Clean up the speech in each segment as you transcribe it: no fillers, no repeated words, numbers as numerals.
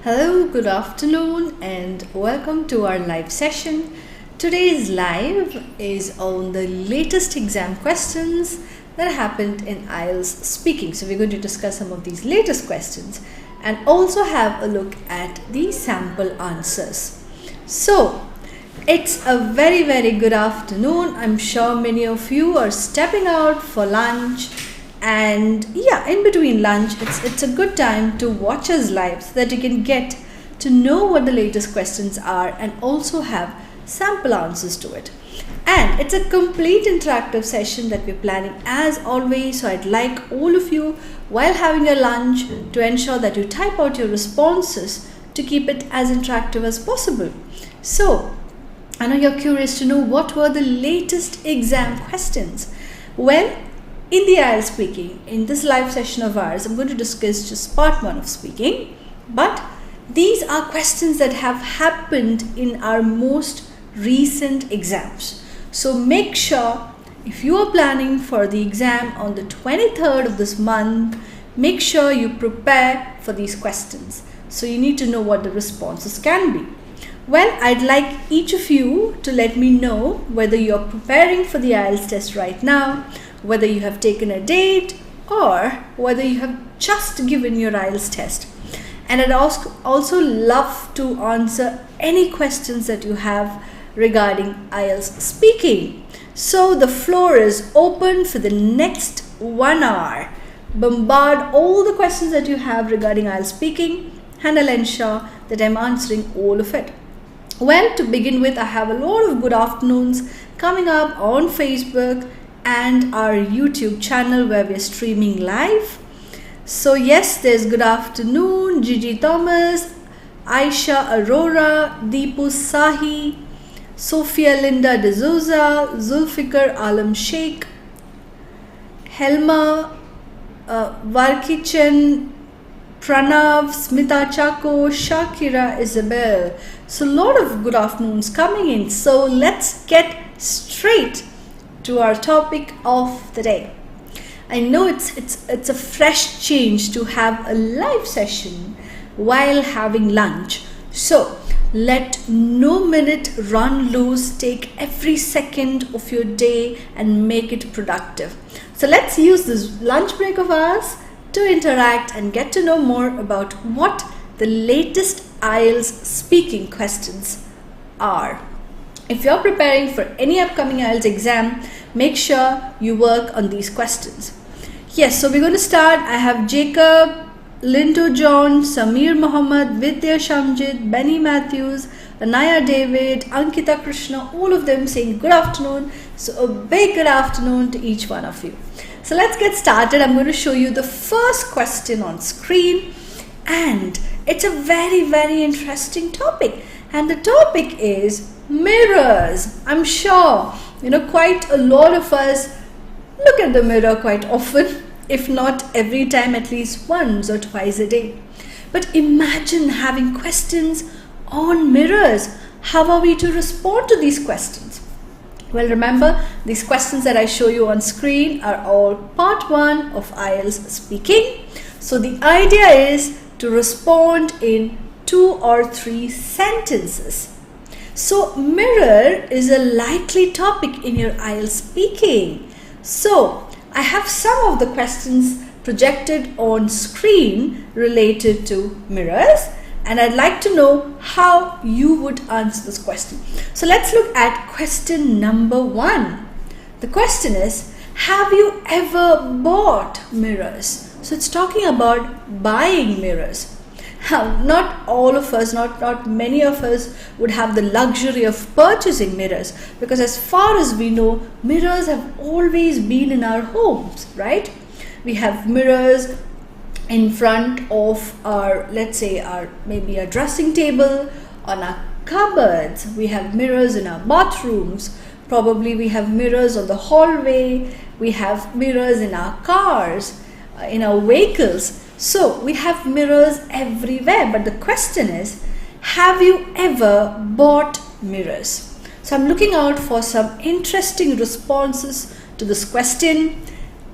Hello, good afternoon, and welcome to our live session. Today's live is on the latest exam questions that happened in IELTS speaking. So we're going to discuss some of these latest questions and also have a look at the sample answers. So it's a very good afternoon. I'm sure many of you are stepping out for lunch. And yeah, in between lunch, it's a good time to watch us live so that you can get to know what the latest questions are and also have sample answers to it. And it's a complete interactive session that we're planning as always. So I'd like all of you, while having your lunch, to ensure that you type out your responses to keep it as interactive as possible. So I know you're curious to know what were the latest exam questions. Well, in the IELTS speaking, in this live session of ours, I'm going to discuss just part 1 of speaking, but these are questions that have happened in our most recent exams. So make sure, if you are planning for the exam on the 23rd of this month, make sure you prepare for these questions. So you need to know what the responses can be. Well, I'd like each of you to let me know whether you're preparing for the IELTS test right now, whether you have taken a date, or whether you have just given your IELTS test. And I'd also love to answer any questions that you have regarding IELTS speaking. So the floor is open for the next 1 hour. Bombard all the questions that you have regarding IELTS speaking, and I'll ensure that I'm answering all of it. Well, to begin with, I have a lot of good afternoons coming up on Facebook and our YouTube channel where we're streaming live. So yes, there's good afternoon, Gigi Thomas, Aisha Aurora, Deepu Sahi, Sophia Linda D'Souza, Zulfikar Alam Sheikh, Helma Varkichan, Pranav, Smita Chako, Shakira Isabel. So a lot of good afternoons coming in. So let's get straight to our topic of the day. I know it's a fresh change to have a live session while having lunch. So let no minute run loose. Take every second of your day and make it productive. So let's use this lunch break of ours to interact and get to know more about what the latest IELTS speaking questions are. If you're preparing for any upcoming IELTS exam, make sure you work on these questions. Yes, so we're going to start. I have Jacob, Linto John, Samir Muhammad, Vidya Shamjit, Benny Matthews, Anaya David, Ankita Krishna, all of them saying good afternoon. So a big good afternoon to each one of you. So let's get started. I'm going to show you the first question on screen, and it's a very interesting topic, and the topic is mirrors. I'm sure quite a lot of us look at the mirror quite often, if not every time, at least once or twice a day. But imagine having questions on mirrors. How are we to respond to these questions? Well, remember, these questions that I show you on screen are all part 1 of IELTS speaking. So the idea is to respond in 2 or 3 sentences. So mirror is a likely topic in your IELTS speaking. So I have some of the questions projected on screen related to mirrors, and I'd like to know how you would answer this question. So let's look at question number 1. The question is, have you ever bought mirrors? So it's talking about buying mirrors. Now, not all of us, not many of us would have the luxury of purchasing mirrors, because as far as we know, mirrors have always been in our homes, right? We have mirrors in front of our, let's say, maybe our dressing table, on our cupboards. We have mirrors in our bathrooms. Probably we have mirrors on the hallway. We have mirrors in our cars, in our vehicles. So we have mirrors everywhere, but the question is, have you ever bought mirrors? So I'm looking out for some interesting responses to this question.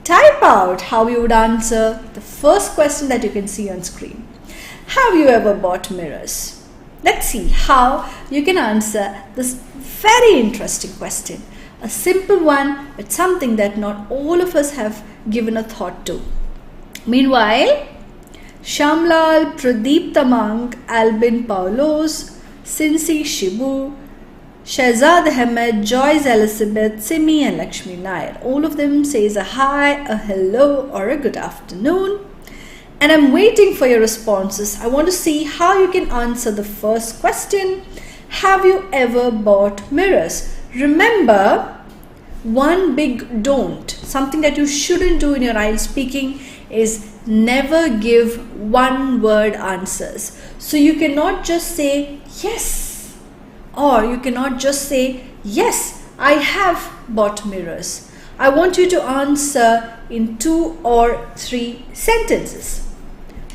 Type out how you would answer the first question that you can see on screen. Have you ever bought mirrors? Let's see how you can answer this very interesting question. A simple one, but something that not all of us have given a thought to. Meanwhile, Shamlal, Pradeep Tamang, Albin Paulos, Cincy Shibu, Shahzad Ahmed, Joyce Elizabeth, Simi and Lakshmi Nair. All of them says a hi, a hello or a good afternoon. And I'm waiting for your responses. I want to see how you can answer the first question. Have you ever bought mirrors? Remember, one big don't, something that you shouldn't do in your IELTS speaking is never give one word answers. So you cannot just say yes, or you cannot just say yes, I have bought mirrors. I want you to answer in 2 or 3 sentences.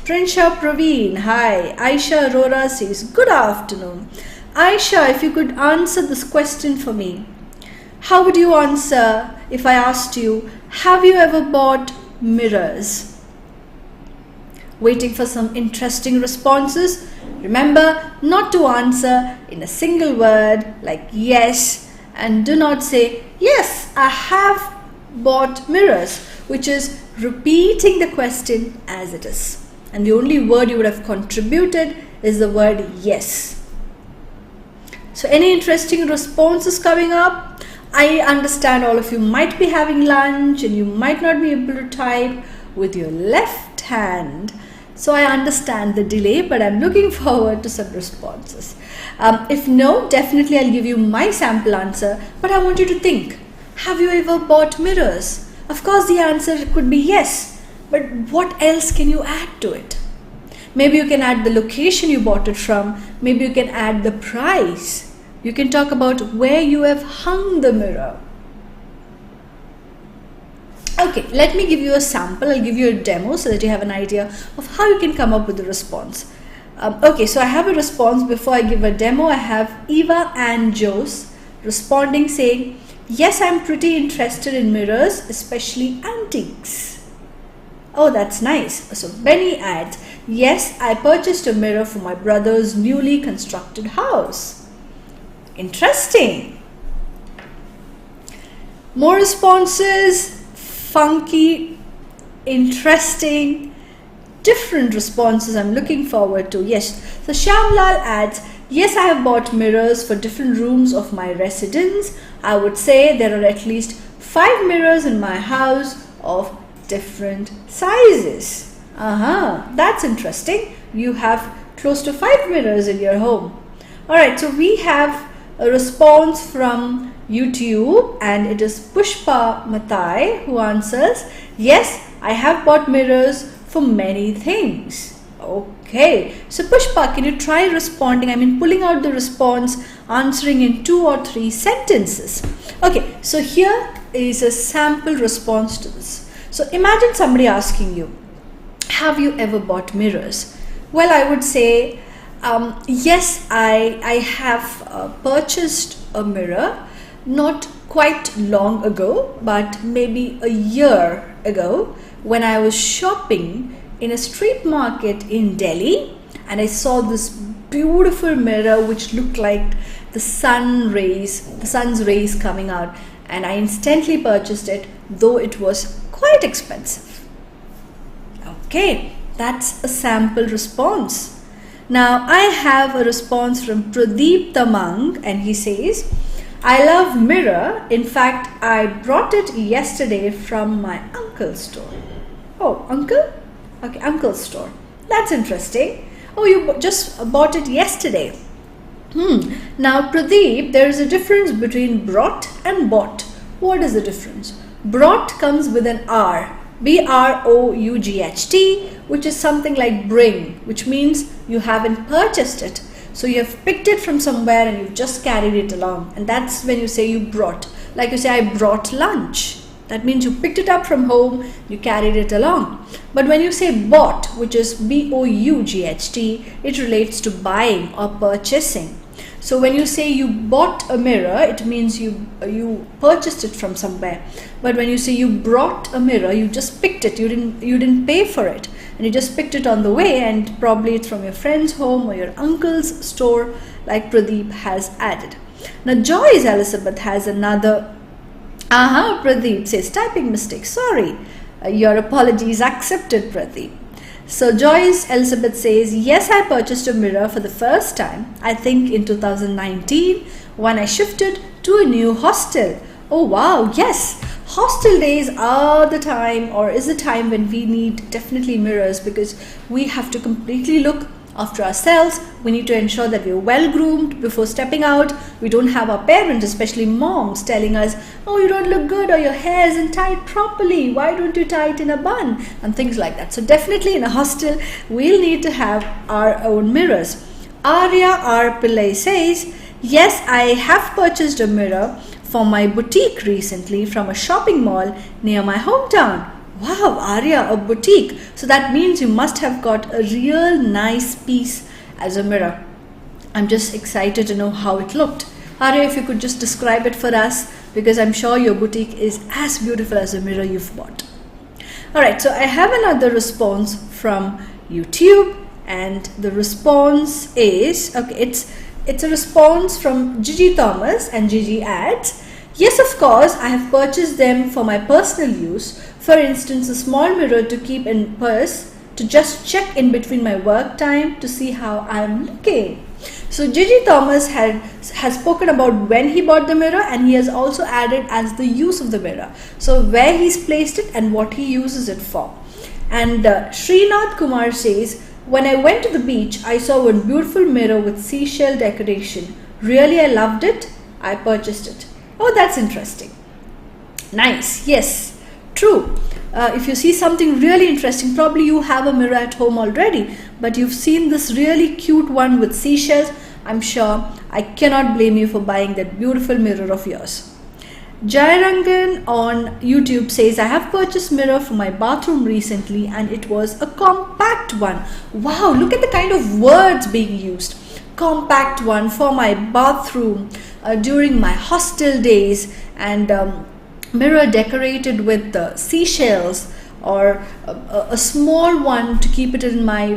Prinsha Praveen, hi. Aisha Arora says, good afternoon. Aisha, if you could answer this question for me. How would you answer if I asked you, have you ever bought mirrors? Waiting for some interesting responses. Remember not to answer in a single word like yes, and do not say, yes, I have bought mirrors, which is repeating the question as it is. And the only word you would have contributed is the word yes. So any interesting responses coming up? I understand all of you might be having lunch and you might not be able to type with your left hand. So I understand the delay, but I'm looking forward to some responses. If no, definitely I'll give you my sample answer, but I want you to think, have you ever bought mirrors? Of course the answer could be yes. But what else can you add to it? Maybe you can add the location you bought it from. Maybe you can add the price. You can talk about where you have hung the mirror. Okay, let me give you a sample. I'll give you a demo so that you have an idea of how you can come up with a response. Okay, so I have a response. Before I give a demo, I have Eva and Jose responding saying, yes, I'm pretty interested in mirrors, especially antiques. Oh, that's nice. So Benny adds, yes, I purchased a mirror for my brother's newly constructed house. Interesting. More responses, funky, interesting, different responses I'm looking forward to. Yes, so Shamlal adds, yes, I have bought mirrors for different rooms of my residence. I would say there are at least 5 mirrors in my house of different sizes. That's interesting. You have close to 5 mirrors in your home. Alright, so we have a response from YouTube and it is Pushpa Matai who answers, yes, I have bought mirrors for many things. Okay, so Pushpa, can you try responding? I mean, pulling out the response, answering in 2 or 3 sentences. Okay, so here is a sample response to this. So imagine somebody asking you, have you ever bought mirrors? Well, I would say, yes, I have purchased a mirror, not quite long ago, but maybe a year ago when I was shopping in a street market in Delhi and I saw this beautiful mirror which looked like the sun's rays coming out, and I instantly purchased it, though it was quite expensive. Okay, that's a sample response. Now I have a response from Pradeep Tamang and he says, I love mirror. In fact, I brought it yesterday from my uncle's store. Oh, uncle? Okay, uncle's store. That's interesting. Oh, you just bought it yesterday. Now Pradeep, there is a difference between brought and bought. What is the difference? Brought comes with an R, B-R-O-U-G-H-T, which is something like bring, which means you haven't purchased it. So you have picked it from somewhere and you've just carried it along. And that's when you say you brought. Like you say, I brought lunch. That means you picked it up from home, you carried it along. But when you say bought, which is B-O-U-G-H-T, it relates to buying or purchasing. So when you say you bought a mirror, it means you purchased it from somewhere. But when you say you brought a mirror, you just picked it. You didn't pay for it. and you just picked it on the way, and probably it's from your friend's home or your uncle's store, like Pradeep has added. Now Joyce Elizabeth has another. Pradeep says typing mistake. Sorry, your apologies accepted, Pradeep. So Joyce Elizabeth says, yes, I purchased a mirror for the first time, I think in 2019, when I shifted to a new hostel. Oh wow, yes. Hostel days are the time, or is the time, when we need definitely mirrors, because we have to completely look after ourselves. We need to ensure that we're well groomed before stepping out. We don't have our parents, especially moms, telling us, oh, you don't look good, or your hair isn't tied properly, why don't you tie it in a bun, and things like that. So definitely in a hostel we'll need to have our own mirrors. Arya R. Pillai says, yes, I have purchased a mirror for my boutique recently from a shopping mall near my hometown. Wow, Arya, a boutique. So that means you must have got a real nice piece as a mirror. I'm just excited to know how it looked. Arya, if you could just describe it for us, because I'm sure your boutique is as beautiful as the mirror you've bought. Alright, so I have another response from YouTube, and the response is, it's a response from Gigi Thomas, and Gigi adds, yes, of course, I have purchased them for my personal use. For instance, a small mirror to keep in purse, to just check in between my work time to see how I am looking. So Gigi Thomas has spoken about when he bought the mirror, and he has also added as the use of the mirror. So where he's placed it and what he uses it for. And Srinath Kumar says, when I went to the beach, I saw one beautiful mirror with seashell decoration. Really, I loved it. I purchased it. Oh, that's interesting. Nice. Yes, true. If you see something really interesting, probably you have a mirror at home already, but you've seen this really cute one with seashells, I'm sure I cannot blame you for buying that beautiful mirror of yours. Jayarangan on YouTube says, I have purchased mirror for my bathroom recently, and it was a compact one. Wow, look at the kind of words being used. Compact one for my bathroom during my hostel days, and mirror decorated with seashells, or a small one to keep it in my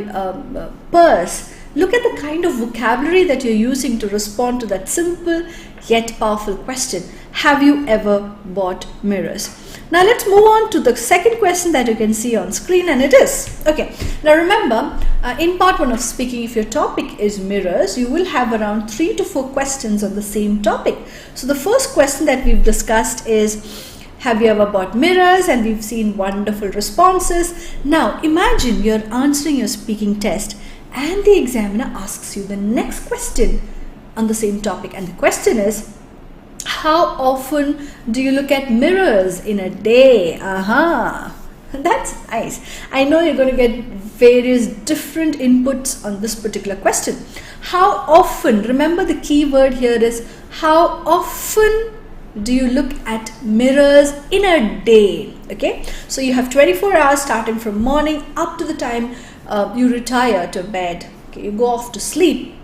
purse. Look at the kind of vocabulary that you're using to respond to that simple yet powerful question. Have you ever bought mirrors? Now let's move on to the second question that you can see on screen, and it is, okay, now remember, in part 1 of speaking, if your topic is mirrors, you will have around 3 to 4 questions on the same topic. So the first question that we've discussed is, have you ever bought mirrors? And we've seen wonderful responses. Now imagine you're answering your speaking test, and the examiner asks you the next question on the same topic, and the question is, how often do you look at mirrors in a day? That's nice. I know you're going to get various different inputs on this particular question. How often, remember the key word here is how often do you look at mirrors in a day? Okay, so you have 24 hours starting from morning up to the time you retire to bed. Okay, you go off to sleep.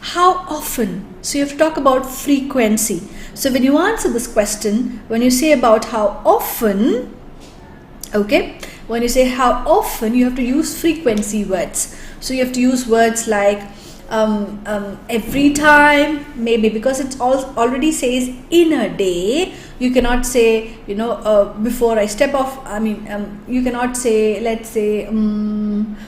How often? So you have to talk about frequency. So when you answer this question, when you say about how often, okay, when you say how often, you have to use frequency words. So you have to use words like every time, maybe, because it already says in a day. You cannot say, before I step off, you cannot say, let's say,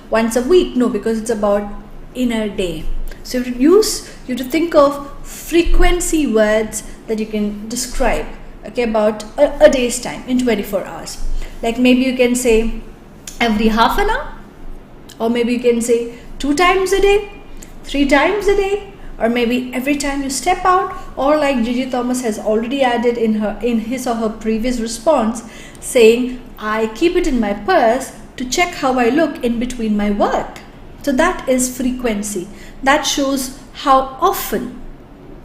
once a week. No, because it's about in a day. So you have to think of frequency words that you can describe, okay, about a day's time in 24 hours. Like maybe you can say every half an hour, or maybe you can say 2 times a day, 3 times a day, or maybe every time you step out, or like Gigi Thomas has already added in his or her previous response, saying, I keep it in my purse to check how I look in between my work. So that is frequency. That shows how often.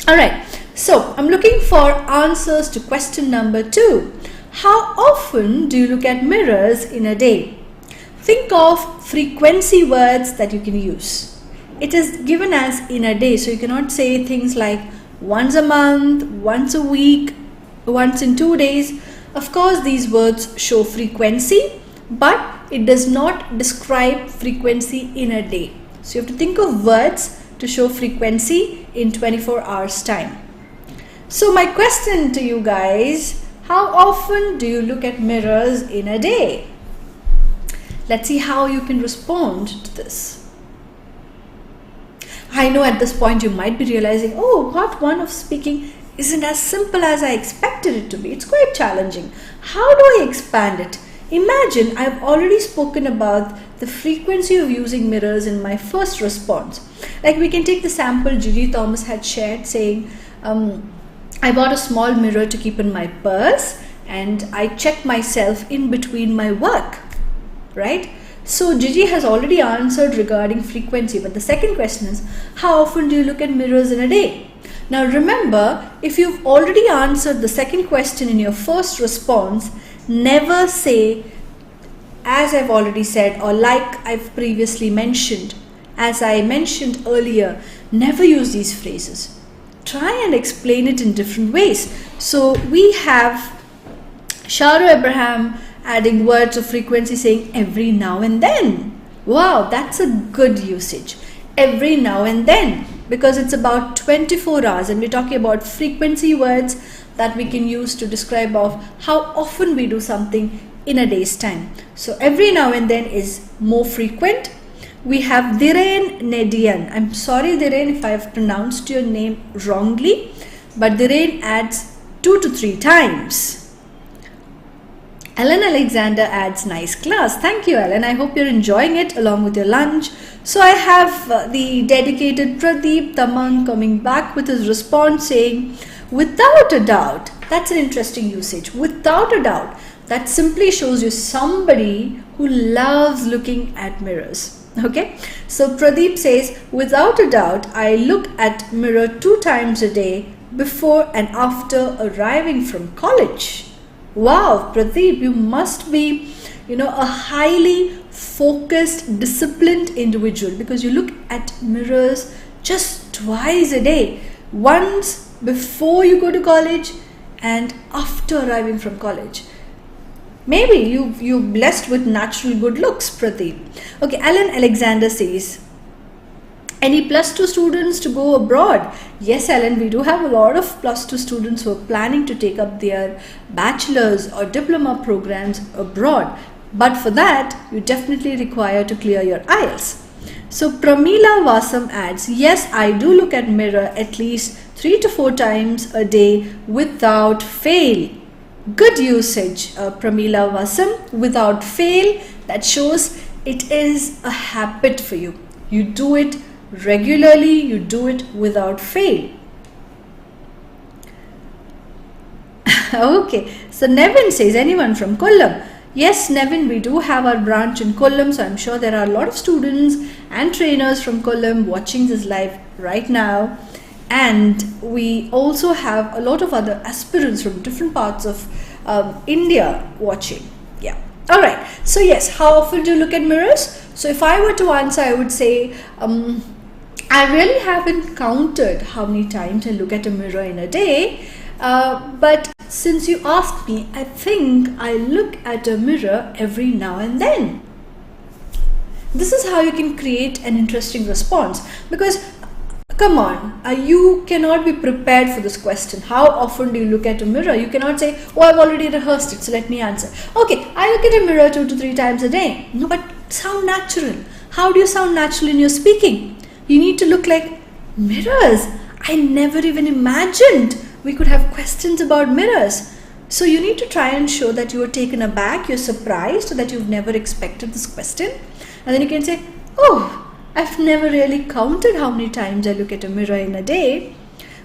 Alright, so I'm looking for answers to question number 2. How often do you look at mirrors in a day? Think of frequency words that you can use. It is given as in a day, so you cannot say things like once a month, once a week, once in 2 days. Of course, these words show frequency, but it does not describe frequency in a day. So you have to think of words to show frequency in 24 hours time. So my question to you guys, how often do you look at mirrors in a day? Let's see how you can respond to this. I know at this point you might be realizing, oh, part 1 of speaking isn't as simple as I expected it to be. It's quite challenging. How do I expand it? Imagine I've already spoken about the frequency of using mirrors in my first response. Like we can take the sample Gigi Thomas had shared saying, I bought a small mirror to keep in my purse and I check myself in between my work, right? So Gigi has already answered regarding frequency, but the second question is, how often do you look at mirrors in a day? Now remember, if you've already answered the second question in your first response, never say, as I've already said, or like I've previously mentioned. As I mentioned earlier, never use these phrases. Try and explain it in different ways. So we have Shara Abraham adding words of frequency saying every now and then. Wow, that's a good usage. Every now and then, because it's about 24 hours and we're talking about frequency words that we can use to describe of how often we do something in a day's time. So every now and then is more frequent. We have Dhiren Nedian. I'm sorry Dhiren if I've pronounced your name wrongly, but Dhiren adds 2 to 3 times. Ellen Alexander adds nice class. Thank you, Ellen. I hope you're enjoying it along with your lunch. So I have the dedicated Pradeep Tamang coming back with his response saying, without a doubt. That's an interesting usage. Without a doubt. That simply shows you somebody who loves looking at mirrors. Okay. So Pradeep says, without a doubt, I look at mirror 2 times a day before and after arriving from college. Wow, Pradeep, you must be, a highly focused, disciplined individual because you look at mirrors just twice a day. Once before you go to college and after arriving from college. Maybe you're blessed with natural good looks, Pradeep. Okay, Alan Alexander says, any plus 2 students to go abroad? Yes, Alan, we do have a lot of plus 2 students who are planning to take up their bachelor's or diploma programs abroad. But for that, you definitely require to clear your IELTS. So Pramila Vasam adds, yes, I do look at mirror at least 3 to 4 times a day without fail. Good usage, Pramila Vasam, without fail. That shows it is a habit for you. You do it regularly, you do it without fail. Okay, so Nevin says, anyone from Kollam? Yes, Nevin, we do have our branch in Kollam, so I'm sure there are a lot of students and trainers from Kollam watching this live right now. And we also have a lot of other aspirants from different parts of India watching. Yeah. All right. So yes, how often do you look at mirrors? So if I were to answer, I would say, I really haven't counted how many times I look at a mirror in a day. But since you asked me, I think I look at a mirror every now and then. This is how you can create an interesting response, because come on, you cannot be prepared for this question. How often do you look at a mirror? You cannot say, oh, I've already rehearsed it, so let me answer. Okay, I look at a mirror 2 to 3 times a day. No, but sound natural. How do you sound natural in your speaking? You need to look like mirrors. I never even imagined we could have questions about mirrors. So you need to try and show that you are taken aback, you're surprised, that you've never expected this question. And then you can say, oh, I've never really counted how many times I look at a mirror in a day.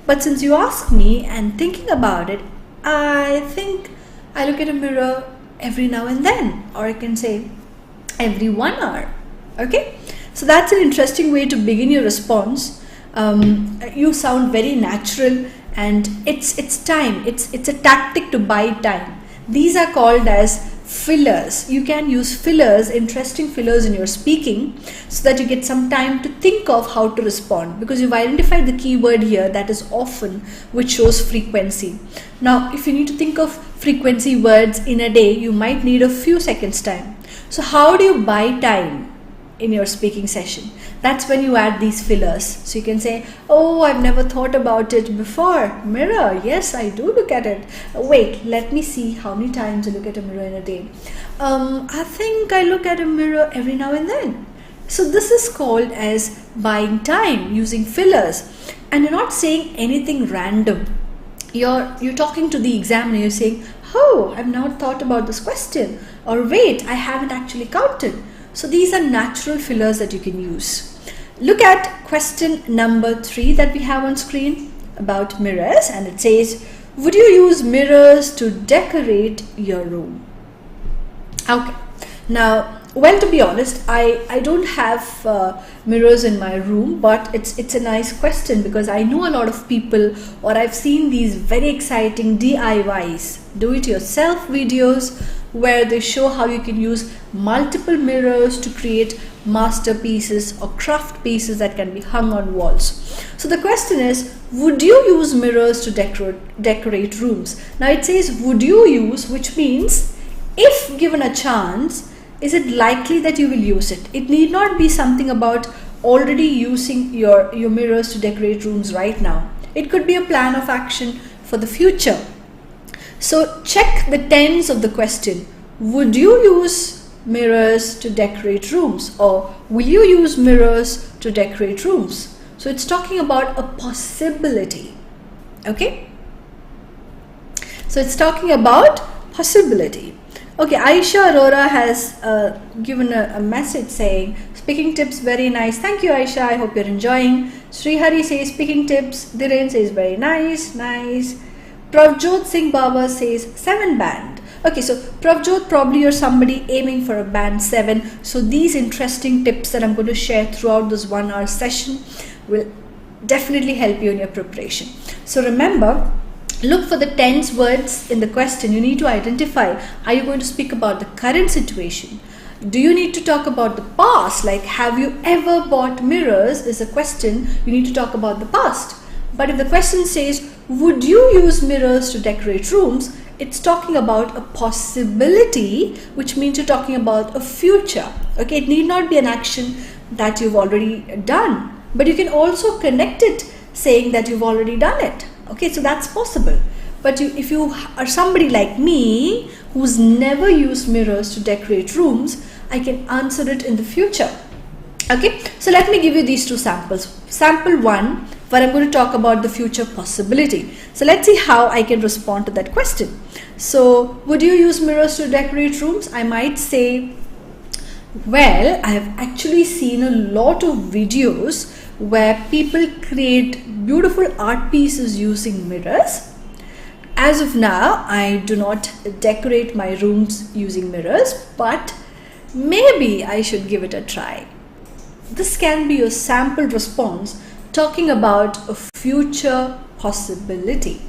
But since you asked me and thinking about it, I think I look at a mirror every now and then. Or I can say every 1 hour. Okay? So that's an interesting way to begin your response. You sound very natural, and it's time. It's a tactic to buy time. These are called as fillers. You can use fillers, interesting fillers in your speaking, so that you get some time to think of how to respond, because you've identified the keyword here, that is often, which shows frequency. Now if you need to think of frequency words in a day, you might need a few seconds time. So how do you buy time in your speaking session? That's when you add these fillers. So you can say, oh, I've never thought about it before. Mirror, yes, I do look at it. Wait, let me see how many times I look at a mirror in a day. I think I look at a mirror every now and then. So this is called as buying time using fillers. And you're not saying anything random. You're talking to the examiner, you're saying, oh, I've not thought about this question. Or wait, I haven't actually counted. So these are natural fillers that you can use. Look at question number 3 that we have on screen about mirrors, and it says, would you use mirrors to decorate your room? Okay, now, well, to be honest, I don't have mirrors in my room, but it's a nice question because I know a lot of people, or I've seen these very exciting DIYs, do-it-yourself videos, where they show how you can use multiple mirrors to create masterpieces or craft pieces that can be hung on walls. So the question is, would you use mirrors to decorate rooms? Now it says, would you use, which means if given a chance, is it likely that you will use it? It need not be something about already using your mirrors to decorate rooms right now. It could be a plan of action for the future. So check the tense of the question. Would you use mirrors to decorate rooms, or will you use mirrors to decorate rooms? So it's talking about a possibility. Okay? So it's talking about possibility. Okay, Aisha Arora has given a message saying, speaking tips very nice. Thank you, Aisha. I hope you're enjoying. Srihari says speaking tips. Dhiren says very nice. Nice. Pravjot Singh Baba says 7 band. Okay, so Pravjot, probably you're somebody aiming for a band 7. So these interesting tips that I'm going to share throughout this 1 hour session will definitely help you in your preparation. So remember, look for the tense words in the question. You need to identify, are you going to speak about the current situation? Do you need to talk about the past? Like, have you ever bought mirrors is a question. You need to talk about the past. But if the question says, would you use mirrors to decorate rooms? It's talking about a possibility, which means you're talking about a future. Okay, it need not be an action that you've already done, but you can also connect it saying that you've already done it. Okay, so that's possible. But if you are somebody like me who's never used mirrors to decorate rooms, I can answer it in the future. Okay, so let me give you these 2 samples. Sample 1, where I'm going to talk about the future possibility. So let's see how I can respond to that question. So, would you use mirrors to decorate rooms? I might say, well, I have actually seen a lot of videos where people create beautiful art pieces using mirrors. As of now, I do not decorate my rooms using mirrors, but maybe I should give it a try. This can be your sample response talking about a future possibility.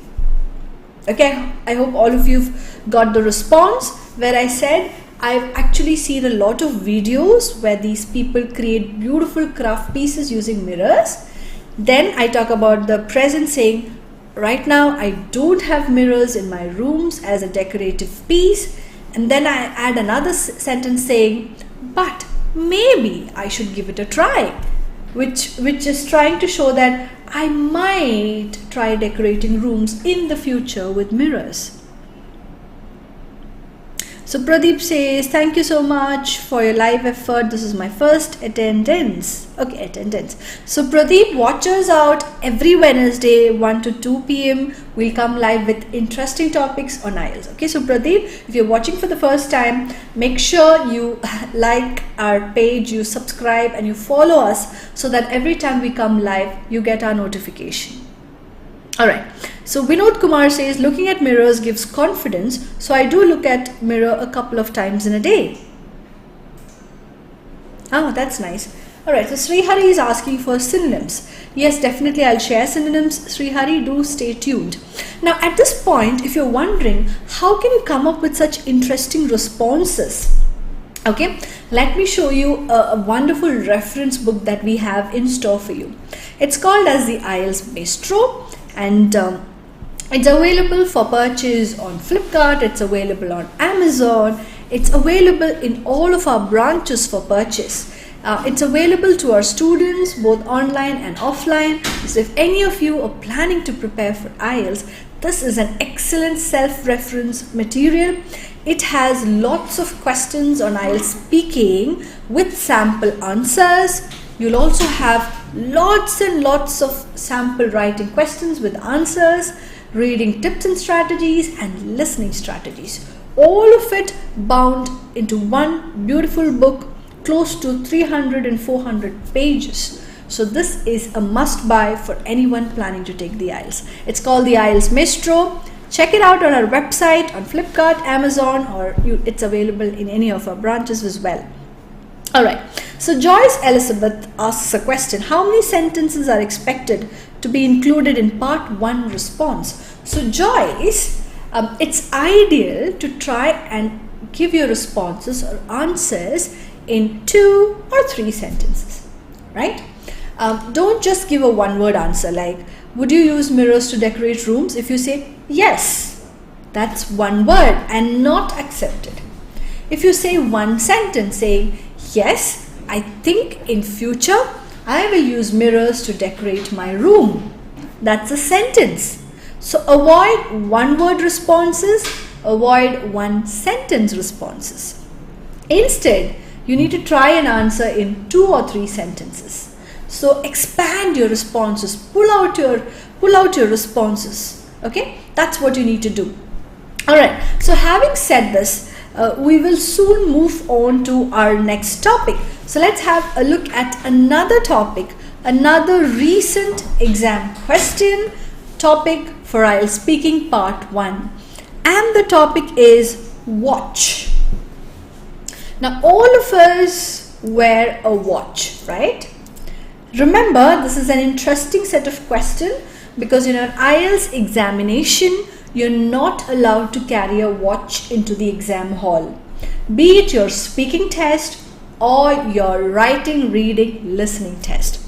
Okay, I hope all of you've got the response where I said I've actually seen a lot of videos where these people create beautiful craft pieces using mirrors. Then I talk about the present saying, right now I don't have mirrors in my rooms as a decorative piece. And then I add another sentence saying, but maybe I should give it a try, which is trying to show that I might try decorating rooms in the future with mirrors. So Pradeep says, thank you so much for your live effort. This is my first attendance. Okay, attendance. So Pradeep, watch us out every Wednesday, 1 to 2 p.m. We'll come live with interesting topics on IELTS. Okay, so Pradeep, if you're watching for the first time, make sure you like our page, you subscribe and you follow us so that every time we come live, you get our notification. Alright, so Vinod Kumar says, looking at mirrors gives confidence. So I do look at mirror a couple of times in a day. Oh, that's nice. Alright, so Srihari is asking for synonyms. Yes, definitely I'll share synonyms. Srihari, do stay tuned. Now at this point, if you're wondering, how can you come up with such interesting responses? Okay, let me show you a wonderful reference book that we have in store for you. It's called as the IELTS Maestro. And it's available for purchase on Flipkart, it's available on Amazon, It's available in all of our branches for purchase. It's available to our students both online and offline. So if any of you are planning to prepare for IELTS, this is an excellent self-reference material. It has lots of questions on IELTS speaking with sample answers. You'll also have lots and lots of sample writing questions with answers, reading tips and strategies, and listening strategies. All of it bound into one beautiful book, close to 300 and 400 pages. So this is a must buy for anyone planning to take the IELTS. It's called the IELTS Maestro. Check it out on our website, on Flipkart, Amazon, or it's available in any of our branches as well. Alright, so Joyce Elizabeth asks a question. How many sentences are expected to be included in part 1 response? So Joyce, it's ideal to try and give your responses or answers in 2 or 3 sentences, right? Don't just give a one-word answer like, would you use mirrors to decorate rooms? If you say yes, that's one word and not accepted. If you say one sentence saying, yes, I think in future I will use mirrors to decorate my room, that's a sentence. So avoid one-word responses, avoid one-sentence responses. Instead, you need to try and answer in 2 or 3 sentences. So expand your responses, pull out your responses. Okay, that's what you need to do. All right. So having said this, we will soon move on to our next topic. So let's have a look at another topic, another recent exam question topic for IELTS speaking part 1, and the topic is watch. Now all of us wear a watch, right? Remember, this is an interesting set of questions because in an IELTS examination, you're not allowed to carry a watch into the exam hall, be it your speaking test or your writing, reading, listening test.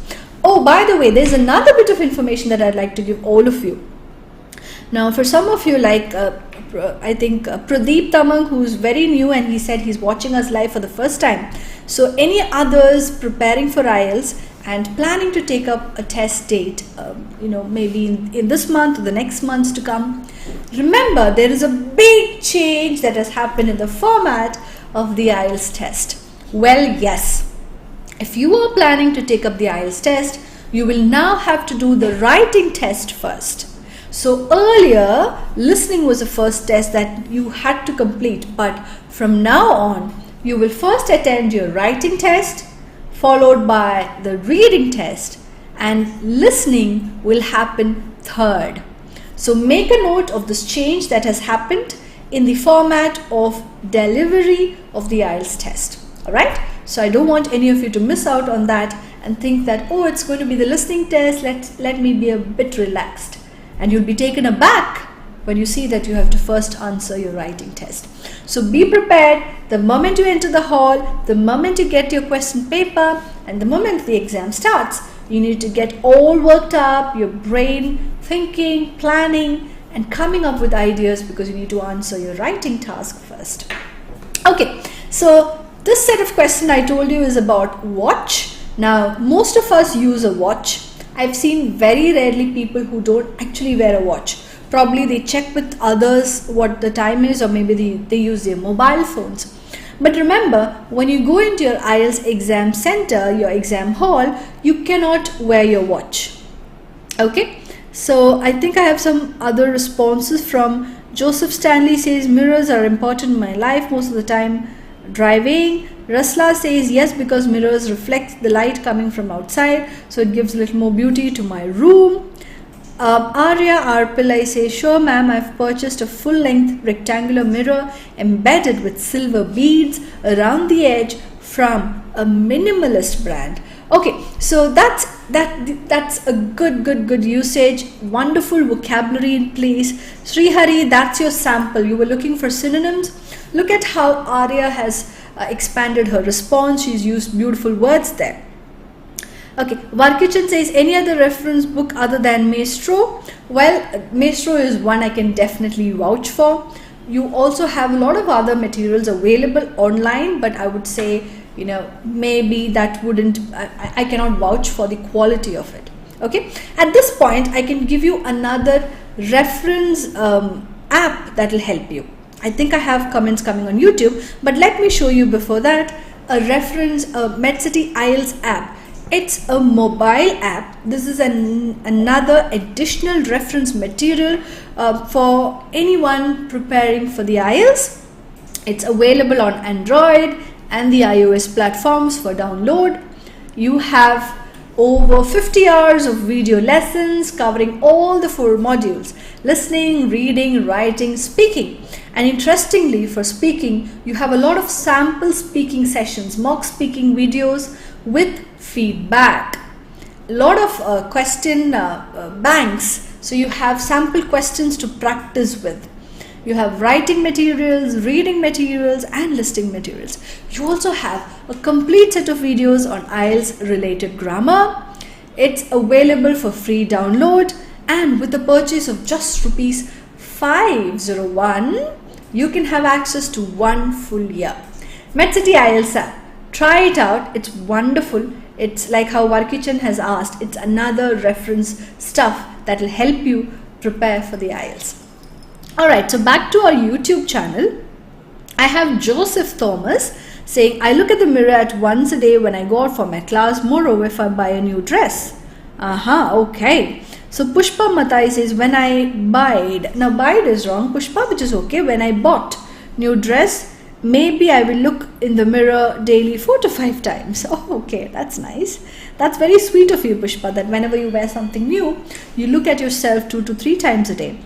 Oh, by the way, there's another bit of information that I'd like to give all of you. Now, for some of you, like I think Pradeep Tamang, who's very new, and he said he's watching us live for the first time. So any others preparing for IELTS and planning to take up a test date, maybe in this month or the next months to come, remember there is a big change that has happened in the format of the IELTS test. Well, yes, if you are planning to take up the IELTS test, you will now have to do the writing test first. So earlier, listening was the first test that you had to complete, but from now on, you will first attend your writing test, followed by the reading test, and listening will happen third. So make a note of this change that has happened in the format of delivery of the IELTS test. Alright, so I don't want any of you to miss out on that and think that, oh, it's going to be the listening test, let me be a bit relaxed. And you'll be taken aback when you see that you have to first answer your writing test. So be prepared the moment you enter the hall, the moment you get your question paper, and the moment the exam starts. You need to get all worked up, your brain thinking, planning, and coming up with ideas because you need to answer your writing task first. Okay, so this set of questions I told you is about watch. Now, most of us use a watch. I've seen very rarely people who don't actually wear a watch. Probably they check with others what the time is, or maybe they use their mobile phones. But remember, when you go into your IELTS exam center, your exam hall, you cannot wear your watch. Okay, so I think I have some other responses from Joseph Stanley. Says mirrors are important in my life most of the time driving. Rasla says yes, because mirrors reflect the light coming from outside, so it gives a little more beauty to my room. Arya R. Pillai says, sure ma'am, I've purchased a full-length rectangular mirror embedded with silver beads around the edge from a minimalist brand. Okay, so that's a good usage, wonderful vocabulary in place. Srihari, that's your sample. You were looking for synonyms. Look at how Arya has expanded her response. She's used beautiful words there. Okay, Varkichan says, any other reference book other than Maestro? Well, Maestro is one I can definitely vouch for. you also have a lot of other materials available online, but I would say, maybe that wouldn't, I cannot vouch for the quality of it. Okay, at this point I can give you another reference app that will help you. I think I have comments coming on YouTube, but let me show you before that a reference, a MedCity IELTS app. It's a mobile app. This is another additional reference material for anyone preparing for the IELTS. It's available on Android and the iOS platforms for download. You have over 50 hours of video lessons covering all the 4 modules: listening, reading, writing, speaking. And interestingly, for speaking, you have a lot of sample speaking sessions, mock speaking videos with feedback, a lot of question banks, so you have sample questions to practice with. You have writing materials, reading materials, and listening materials. You also have a complete set of videos on IELTS related grammar. It's available for free download, and with the purchase of just rupees 501, you can have access to 1 full year. MedCity IELTS app. Try it out. It's wonderful. It's like how Varkichan has asked. It's another reference stuff that will help you prepare for the IELTS. Alright, so back to our YouTube channel. I have Joseph Thomas saying, I look at the mirror at once a day when I go out for my class. Moreover, if I buy a new dress. Okay. So Pushpa Matai says, when I buyed. Now buyed is wrong, Pushpa, which is okay. When I bought new dress, maybe I will look in the mirror daily 4 to 5 times. Oh, okay, that's nice. That's very sweet of you, Pushpa, that whenever you wear something new, you look at yourself 2 to 3 times a day.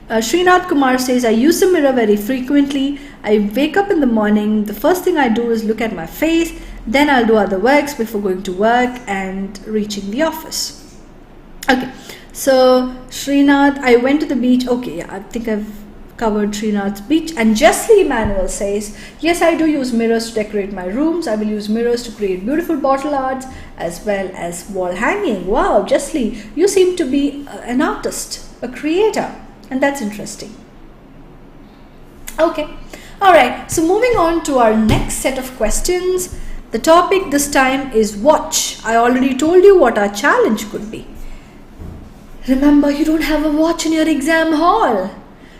Srinath Kumar says, I use the mirror very frequently. I wake up in the morning. The first thing I do is look at my face. Then I'll do other works before going to work and reaching the office. Okay, so Srinath, I went to the beach. Okay, yeah, I think I've covered Srinath's beach. And Jessley Emmanuel says, yes, I do use mirrors to decorate my rooms. I will use mirrors to create beautiful bottle arts as well as wall hanging. Wow, Jessley, you seem to be an artist, a creator. And that's interesting. Okay, alright, so moving on to our next set of questions. The topic this time is watch. I already told you what our challenge could be. Remember, you don't have a watch in your exam hall.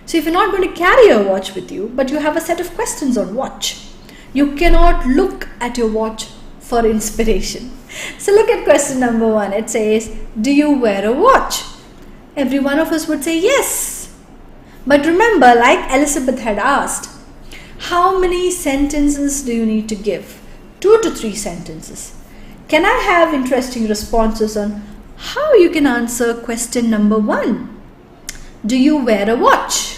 So if you're not going to carry a watch with you, but you have a set of questions on watch, you cannot look at your watch for inspiration. So look at question number 1. It says, do you wear a watch? Every one of us would say yes. But remember, like Elizabeth had asked, how many sentences do you need to give? 2 to 3 sentences. Can I have interesting responses on how you can answer question number 1? Do you wear a watch?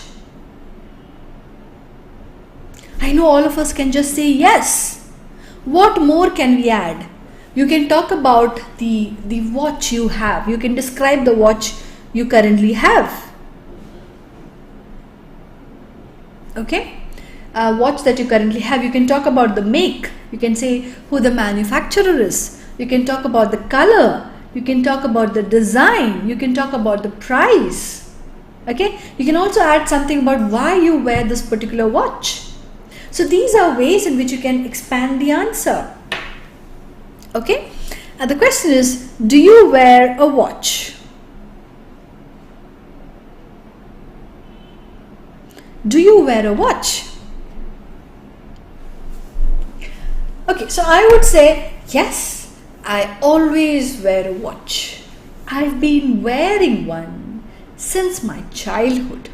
I know all of us can just say yes. What more can we add? You can talk about the watch you have. You can describe the watch you currently have. Okay, watch that you currently have. You can talk about the make. You can say who the manufacturer is. You can talk about the color. You can talk about the design. You can talk about the price. Okay, you can also add something about why you wear this particular watch. So these are ways in which you can expand the answer. Okay, and the question is, do you wear a watch? Do you wear a watch? Okay, so I would say yes, I always wear a watch. I've been wearing one since my childhood.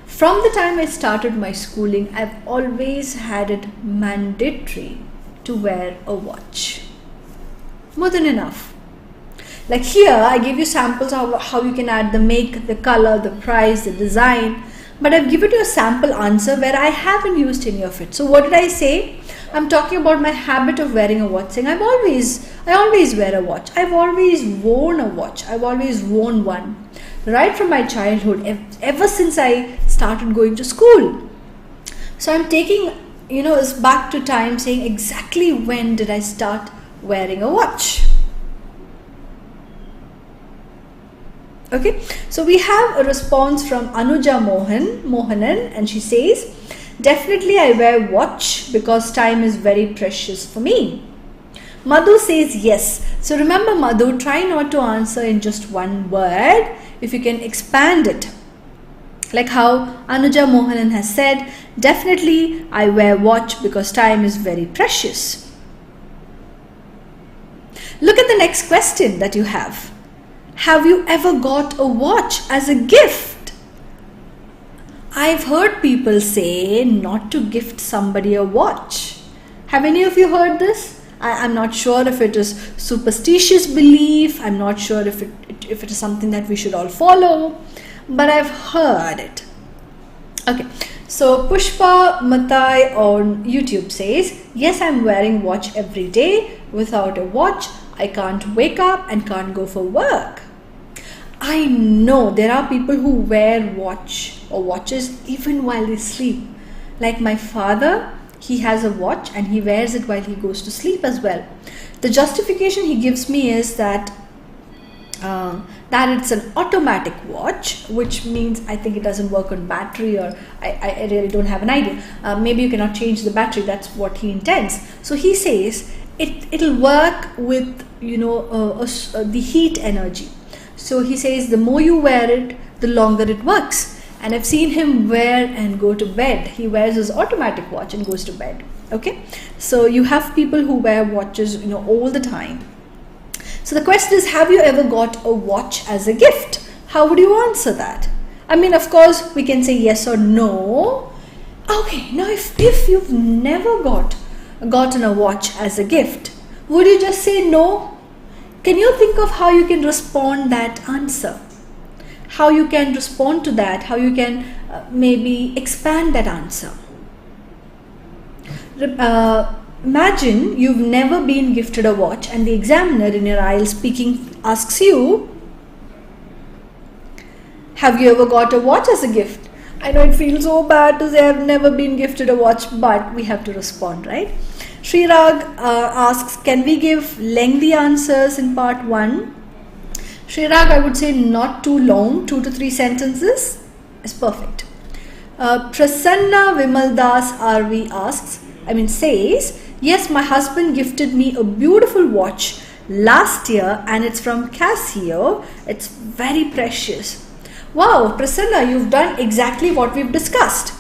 From the time I started my schooling, I've always had it mandatory to wear a watch. More than enough. Like here, I gave you samples of how you can add the make, the color, the price, the design. But I've given you a sample answer where I haven't used any of it. So what did I say? I'm talking about my habit of wearing a watch, saying I always wear a watch. I've always worn a watch. I've always worn one. Right from my childhood, ever since I started going to school. So I'm taking, us back to time, saying exactly when did I start wearing a watch? Okay, so we have a response from Anuja Mohanan, and she says, definitely I wear watch because time is very precious for me. Madhu says yes. So remember, Madhu, try not to answer in just one word. If you can expand it, like how Anuja Mohanan has said, definitely I wear watch because time is very precious. Look at the next question that you have. Have you ever got a watch as a gift? I've heard people say not to gift somebody a watch. Have any of you heard this? I'm not sure if it is superstitious belief. I'm not sure if it is something that we should all follow, but I've heard it. Okay, so Pushpa Matai on YouTube says, yes, I'm wearing watch every day. Without a watch, I can't wake up and can't go for work. I know there are people who wear watch or watches even while they sleep. Like my father, he has a watch and he wears it while he goes to sleep as well. The justification he gives me is that it's an automatic watch, which means I think it doesn't work on battery, or I really don't have an idea. Maybe you cannot change the battery. That's what he intends. So he says it'll work with the heat energy. So he says the more you wear it, the longer it works. And I've seen him wear and go to bed. He wears his automatic watch and goes to bed. Okay, so you have people who wear watches all the time. So the question is, have you ever got a watch as a gift? How would you answer that? I mean, of course, we can say yes or no. Okay, now if you've never gotten a watch as a gift, would you just say no? Can you think of how you can respond that answer? How you can respond to that? How you can maybe expand that answer? Imagine you've never been gifted a watch and the examiner in your IELTS speaking asks you, have you ever got a watch as a gift? I know it feels so bad to say I've never been gifted a watch, but we have to respond, right? Srirag asks, can we give lengthy answers in part 1? Srirag, I would say not too long, 2 to 3 sentences is perfect. Prasanna Vimaldas RV says, yes, my husband gifted me a beautiful watch last year and it's from Casio. It's very precious. Wow, Prasanna, you've done exactly what we've discussed.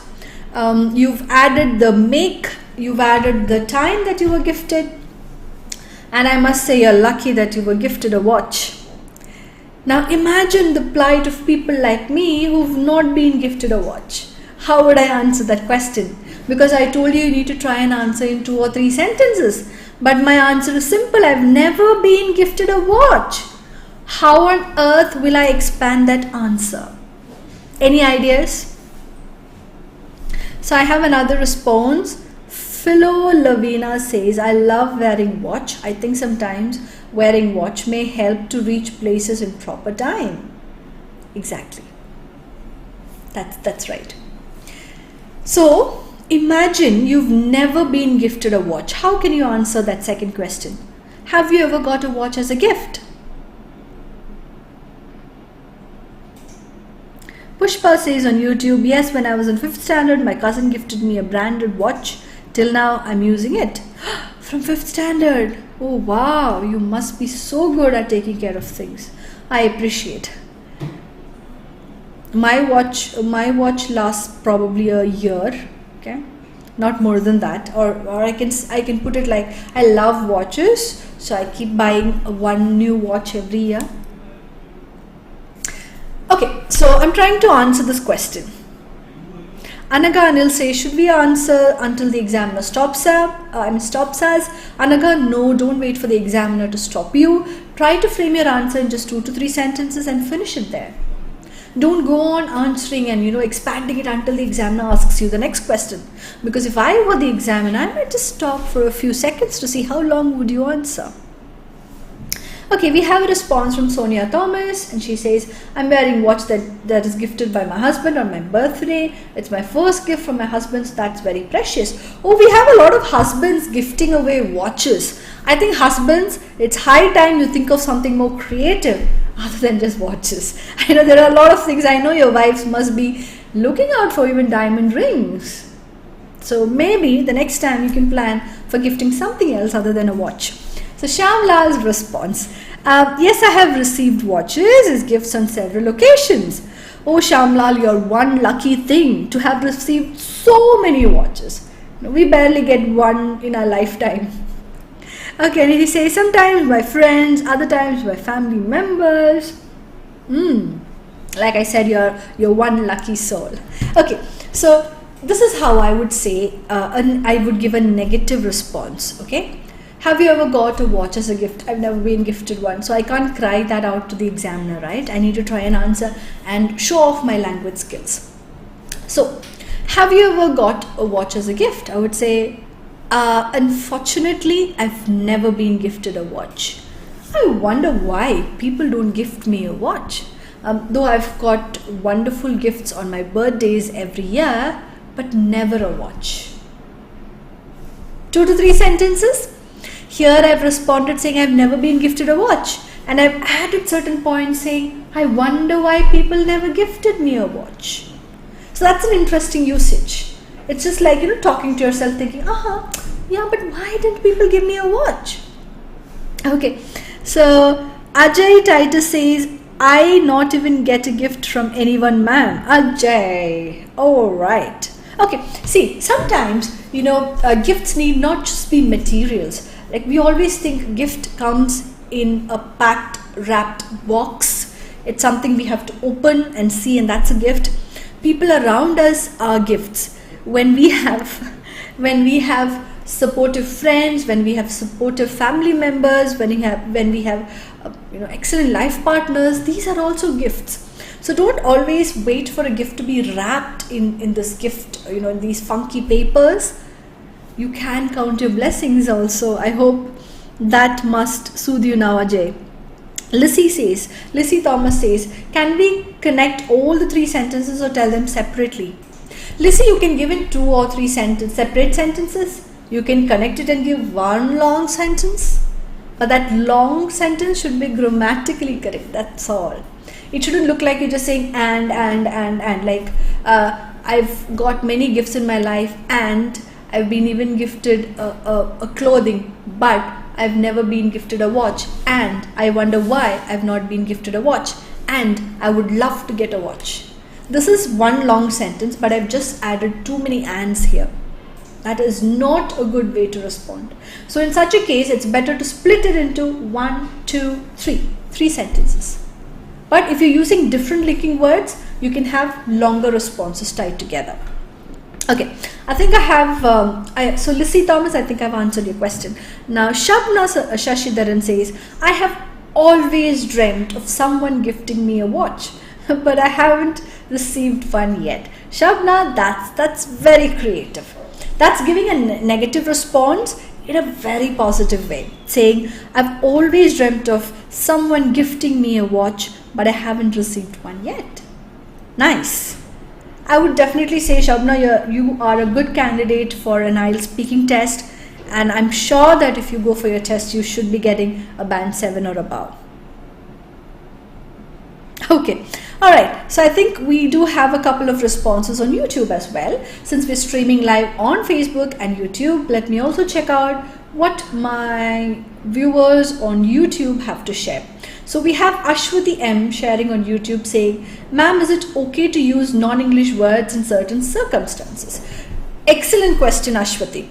You've added the make, you've added the time that you were gifted, and I must say you're lucky that you were gifted a watch. Now imagine the plight of people like me who've not been gifted a watch. How would I answer that question? Because I told you need to try and answer in 2 or 3 sentences. But my answer is simple. I've never been gifted a watch. How on earth will I expand that answer? Any ideas? So I have another response. Philo Lavina says, I love wearing watch. I think sometimes wearing watch may help to reach places in proper time. Exactly. That's right. So imagine you've never been gifted a watch. How can you answer that second question? Have you ever got a watch as a gift? Pushpa says on YouTube, yes, when I was in 5th standard, my cousin gifted me a branded watch. Till now, I'm using it. From 5th standard. Oh, wow. You must be so good at taking care of things. I appreciate. My watch lasts probably a year. Okay. Not more than that. Or I can put it like, I love watches. So I keep buying one new watch every year. Okay, so I'm trying to answer this question. Anaga Anil says, should we answer until the examiner stops us? Anaga, no, don't wait for the examiner to stop you. Try to frame your answer in just 2 to 3 sentences and finish it there. Don't go on answering and expanding it until the examiner asks you the next question. Because if I were the examiner, I might just stop for a few seconds to see how long would you answer. Okay, we have a response from Sonia Thomas, and she says, I'm wearing watch that is gifted by my husband on my birthday. It's my first gift from my husband, so that's very precious. Oh, we have a lot of husbands gifting away watches. I think husbands, it's high time you think of something more creative. other than just watches? I know there are a lot of things. I know your wives must be looking out for even diamond rings. So maybe the next time you can plan for gifting something else other than a watch. So Shyamlal's response. Yes, I have received watches as gifts on several occasions. Oh Shyamlal, you're one lucky thing to have received so many watches. We barely get one in our lifetime. Okay, and he says sometimes by friends, other times by family members. Like I said, you're one lucky soul. Okay, so this is how I would say, I would give a negative response. Okay, have you ever got a watch as a gift? I've never been gifted one, so I can't cry that out to the examiner, right? I need to try and answer and show off my language skills. So, have you ever got a watch as a gift? I would say, unfortunately, I've never been gifted a watch. I wonder why people don't gift me a watch. Though I've got wonderful gifts on my birthdays every year, but never a watch. 2 to 3 sentences. Here I've responded saying I've never been gifted a watch, and I've added certain points saying I wonder why people never gifted me a watch. So that's an interesting usage. It's just like, talking to yourself thinking, yeah, but why didn't people give me a watch? Okay, so Ajay Titus says, I not even get a gift from anyone, ma'am. Ajay, all right. Okay, see, sometimes, gifts need not just be materials. Like we always think gift comes in a packed, wrapped box. It's something we have to open and see, and that's a gift. People around us are gifts. When we have supportive friends, when we have supportive family members, when we have excellent life partners, these are also gifts. So don't always wait for a gift to be wrapped in this gift, in these funky papers. You can count your blessings also. I hope that must soothe you now, Ajay. Lissy Thomas says, can we connect all the 3 sentences or tell them separately? Lissy, you can give in 2 or 3 separate sentences. You can connect it and give one long sentence. But that long sentence should be grammatically correct. That's all. It shouldn't look like you're just saying and. Like, I've got many gifts in my life and I've been even gifted a clothing, but I've never been gifted a watch, and I wonder why I've not been gifted a watch, and I would love to get a watch. This is one long sentence, but I've just added too many ands here. That is not a good way to respond. So in such a case, it's better to split it into 1, 2, 3 sentences. But if you're using different linking words, you can have longer responses tied together. Okay, I think I have, so Lissy Thomas, I think I've answered your question. Now, Shabna Shashidharan says, I have always dreamt of someone gifting me a watch, but I haven't received one yet. Shabna, that's very creative. That's giving a negative response in a very positive way, saying, I've always dreamt of someone gifting me a watch, but I haven't received one yet. Nice. I would definitely say, Shabna, you are a good candidate for an IELTS speaking test, and I'm sure that if you go for your test, you should be getting a band 7 or above. Okay, alright, so I think we do have a couple of responses on YouTube as well. Since we're streaming live on Facebook and YouTube, let me also check out what my viewers on YouTube have to share. So we have Ashwati M sharing on YouTube saying, ma'am, is it okay to use non-English words in certain circumstances? Excellent question, Ashwati.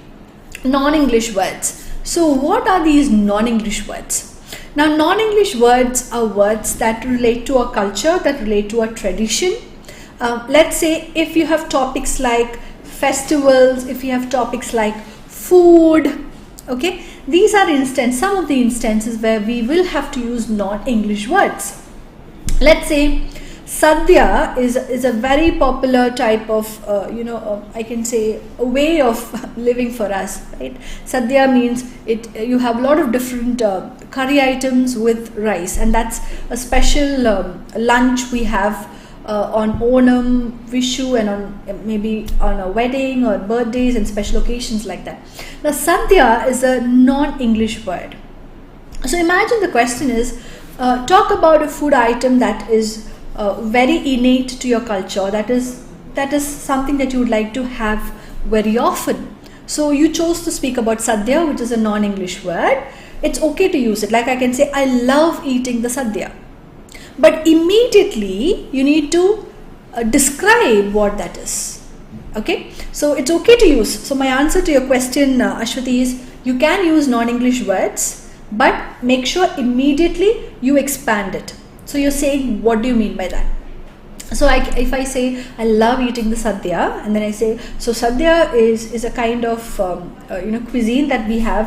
Non-English words. So what are these non-English words? Now, non-English words are words that relate to our culture, that relate to our tradition. Let's say if you have topics like festivals, if you have topics like food, okay, these are some of the instances where we will have to use non-English words. Let's say Sadhya is a very popular type of, I can say a way of living for us, right? Sadhya means you have a lot of different curry items with rice, and that's a special lunch we have on Onam, Vishu, and on maybe on a wedding or birthdays and special occasions like that. Now, Sadhya is a non-English word. So imagine the question is, talk about a food item that is very innate to your culture, that is something that you would like to have very often. So you chose to speak about sadhya, which is a non-English word. It's okay to use it. Like I can say, I love eating the sadhya. But immediately you need to describe what that is. Okay? So it's okay to use. So my answer to your question, Ashwati, is you can use non-English words, but make sure immediately you expand it. So you're saying, what do you mean by that? So if I say I love eating the sadhya, and then I say, so sadhya is a kind of cuisine that we have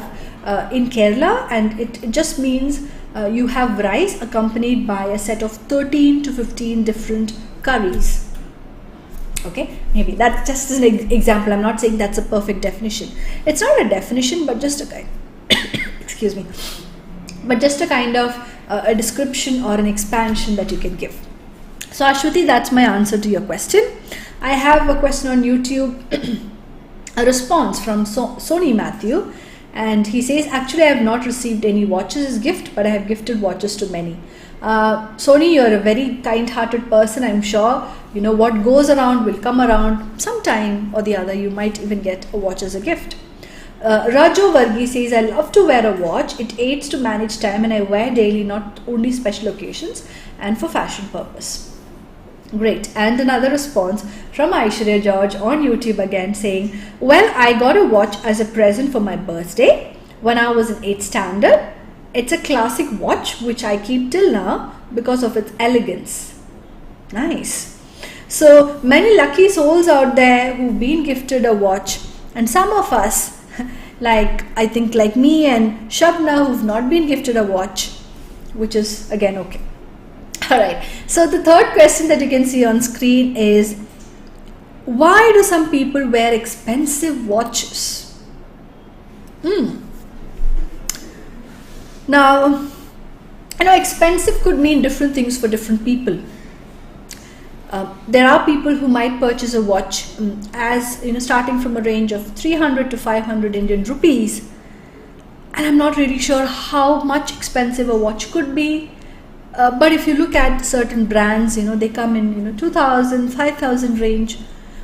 in Kerala, and it just means you have rice accompanied by a set of 13 to 15 different curries. Okay, maybe that's just an example. I'm not saying that's a perfect definition. It's not a definition, but just a kind excuse me, but just a kind of a description or an expansion that you can give. So Ashwati, that's my answer to your question. I have a question on YouTube, a response from Sony Matthew, and he says, actually I have not received any watches as gift, but I have gifted watches to many. Sony, you're a very kind-hearted person. I'm sure what goes around will come around. Sometime or the other you might even get a watch as a gift. Rajo Vargi says, I love to wear a watch. It aids to manage time, and I wear daily, not only special occasions and for fashion purpose. Great. And another response from Aishwarya George on YouTube again saying, well, I got a watch as a present for my birthday when I was in 8th standard. It's a classic watch which I keep till now because of its elegance. Nice. So many lucky souls out there who've been gifted a watch, and some of us like me and Shabna, who've not been gifted a watch, which is again okay. Alright, so the third question that you can see on screen is, why do some people wear expensive watches? Now, expensive could mean different things for different people. There are people who might purchase a watch as starting from a range of 300 to 500 Indian rupees, and I'm not really sure how much expensive a watch could be. But if you look at certain brands, they come in 2,000, 5,000 range.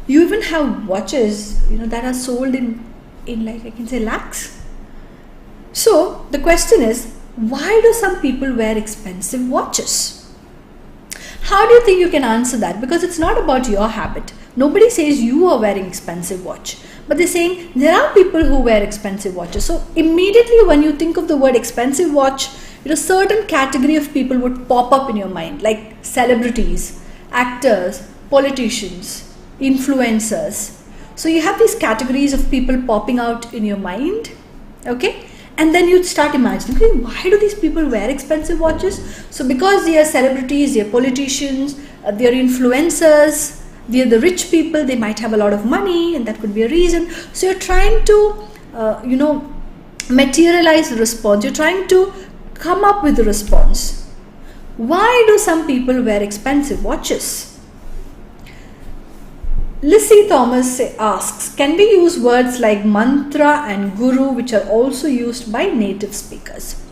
You even have watches that are sold in like I can say lakhs. So the question is, why do some people wear expensive watches? How do you think you can answer that? Because it's not about your habit. Nobody says you are wearing expensive watch, but they're saying there are people who wear expensive watches. So immediately when you think of the word expensive watch, a certain category of people would pop up in your mind, like celebrities, actors, politicians, influencers. So you have these categories of people popping out in your mind, okay? And then you'd start imagining, okay, why do these people wear expensive watches? So because they are celebrities, they are politicians, they are influencers, they are the rich people, they might have a lot of money, and that could be a reason. So you're trying to, materialize the response. You're trying to come up with a response. Why do some people wear expensive watches? Lissy Thomas asks, can we use words like mantra and guru, which are also used by native speakers?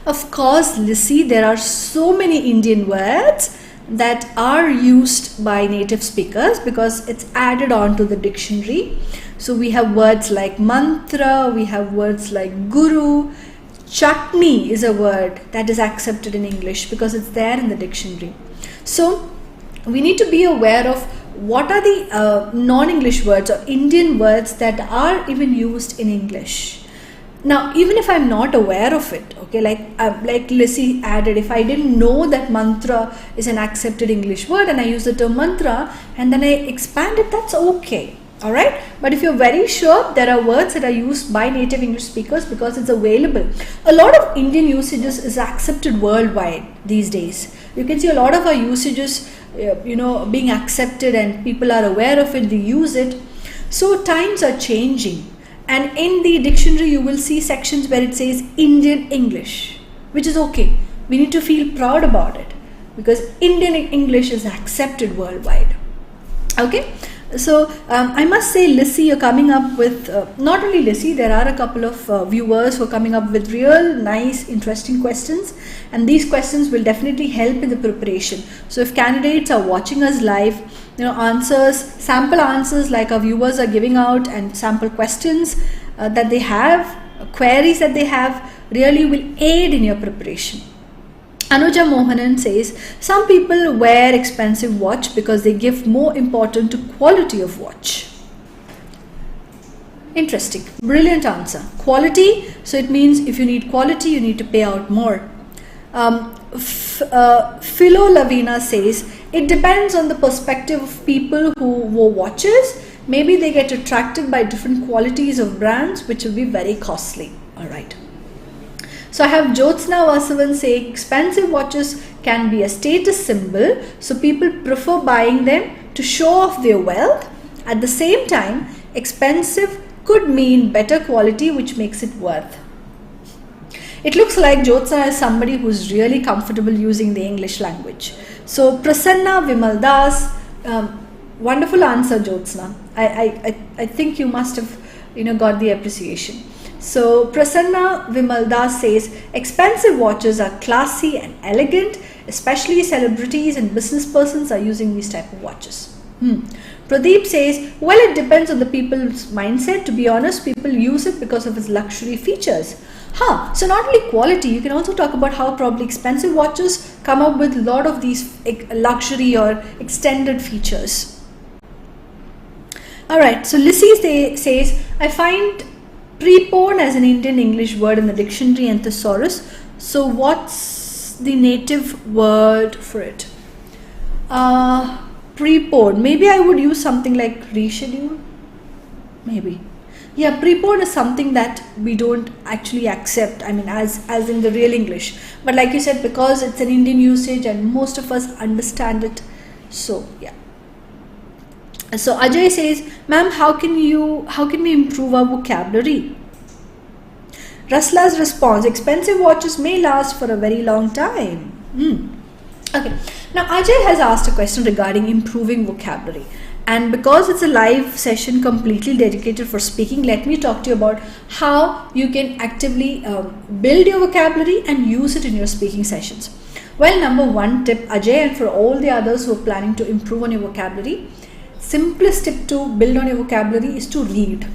Of course, Lissy, there are so many Indian words that are used by native speakers because it's added on to the dictionary. So we have words like mantra, we have words like guru. Chutney is a word that is accepted in English because it's there in the dictionary. So we need to be aware of what are the non-English words or Indian words that are even used in English. Now, even if I'm not aware of it, okay, like Lissy added, if I didn't know that mantra is an accepted English word and I use the term mantra and then I expand it, that's okay. Alright, but if you're very sure, there are words that are used by native English speakers because it's available. A lot of Indian usages is accepted worldwide these days. You can see a lot of our usages, being accepted and people are aware of it, they use it. So times are changing, and in the dictionary you will see sections where it says Indian English, which is okay. We need to feel proud about it because Indian English is accepted worldwide. Okay. So I must say, Lissy, you're coming up with, not only Lissy, there are a couple of viewers who are coming up with real nice, interesting questions, and these questions will definitely help in the preparation. So if candidates are watching us live, answers, sample answers like our viewers are giving out, and sample questions that they have, queries that they have, really will aid in your preparation. Anuja Mohanan says, some people wear expensive watch because they give more importance to quality of watch. Interesting. Brilliant answer. Quality. So it means if you need quality, you need to pay out more. Philo Lavina says, it depends on the perspective of people who wore watches. Maybe they get attracted by different qualities of brands, which will be very costly. All right. So I have Jyotsna Vasavan saying expensive watches can be a status symbol, so people prefer buying them to show off their wealth. At the same time, expensive could mean better quality, which makes it worth. It looks like Jyotsna is somebody who's really comfortable using the English language. So Prasanna Vimal Das, wonderful answer, Jyotsna. I think you must have got the appreciation. So Prasanna Vimal Das says, expensive watches are classy and elegant, especially celebrities and business persons are using these type of watches. Pradeep says, well, it depends on the people's mindset. To be honest, people use it because of its luxury features. So not only quality, you can also talk about how probably expensive watches come up with a lot of these luxury or extended features. Alright, so Lissy says, I find prepone as an Indian English word in the dictionary and thesaurus. So what's the native word for it? Prepone. Maybe I would use something like reschedule. Maybe. Yeah, prepone is something that we don't actually accept. I mean, as in the real English. But like you said, because it's an Indian usage and most of us understand it. So yeah. So Ajay says, ma'am, how can we improve our vocabulary? Rasla's response, expensive watches may last for a very long time. Okay, now Ajay has asked a question regarding improving vocabulary. And because it's a live session completely dedicated for speaking, let me talk to you about how you can actively build your vocabulary and use it in your speaking sessions. Well, number one tip, Ajay, and for all the others who are planning to improve on your vocabulary, simplest tip to build on your vocabulary is to read.